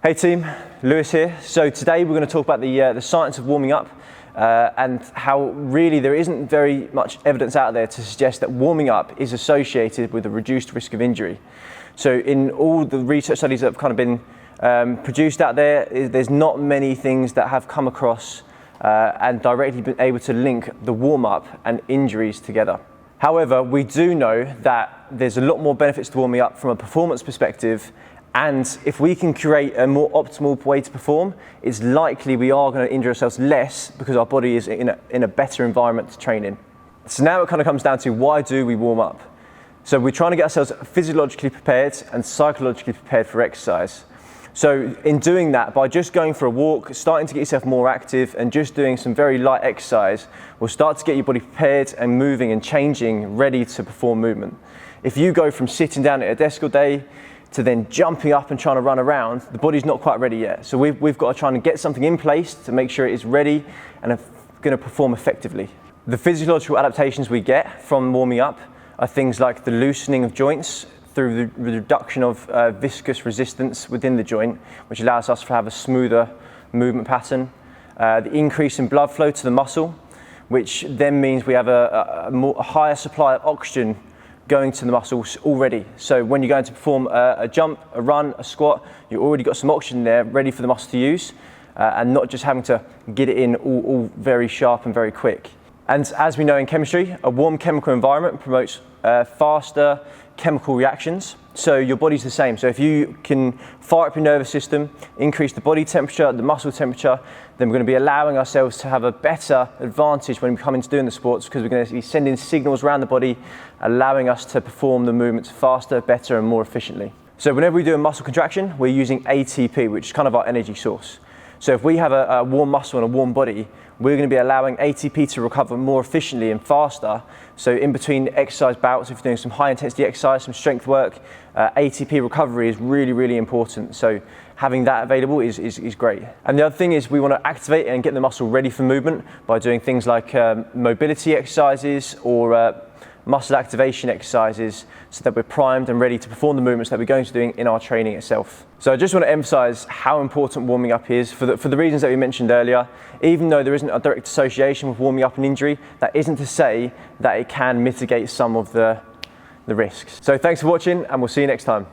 Hey team, Lewis here. So today we're going to talk about the science of warming up and how really there isn't very much evidence out there to suggest that warming up is associated with a reduced risk of injury. So in all the research studies that have kind of been produced out there, there's not many things that have come across and directly been able to link the warm up and injuries together. However, we do know that there's a lot more benefits to warming up from a performance perspective. And if we can create a more optimal way to perform, it's likely we are going to injure ourselves less because our body is in a better environment to train in. So now it kind of comes down to, why do we warm up? So we're trying to get ourselves physiologically prepared and psychologically prepared for exercise. So in doing that, by just going for a walk, starting to get yourself more active and just doing some very light exercise will start to get your body prepared and moving and changing, ready to perform movement. If you go from sitting down at a desk all day to then jumping up and trying to run around, the body's not quite ready yet. So we've got to try and get something in place to make sure it is ready and going to perform effectively. The physiological adaptations we get from warming up are things like the loosening of joints through the reduction of viscous resistance within the joint, which allows us to have a smoother movement pattern. The increase in blood flow to the muscle, which then means we have a higher supply of oxygen going to the muscles already. So when you're going to perform a jump, a run, a squat, you've already got some oxygen there ready for the muscle to use and not just having to get it in all very sharp and very quick. And as we know in chemistry, a warm chemical environment promotes faster chemical reactions. So your body's the same. So if you can fire up your nervous system, increase the body temperature, the muscle temperature, then we're going to be allowing ourselves to have a better advantage when we come into doing the sports, because we're going to be sending signals around the body, allowing us to perform the movements faster, better, and more efficiently. So whenever we do a muscle contraction, we're using ATP, which is kind of our energy source. So if we have a warm muscle and a warm body, we're going to be allowing ATP to recover more efficiently and faster. So in between exercise bouts, if you're doing some high intensity exercise, some strength work, ATP recovery is really, really important. So having that available is great. And the other thing is we want to activate and get the muscle ready for movement by doing things like mobility exercises or muscle activation exercises, so that we're primed and ready to perform the movements that we're going to be doing in our training itself. So I just want to emphasize how important warming up is for the reasons that we mentioned earlier. Even though there isn't a direct association with warming up and injury, that isn't to say that it can mitigate some of the risks. So thanks for watching, and we'll see you next time.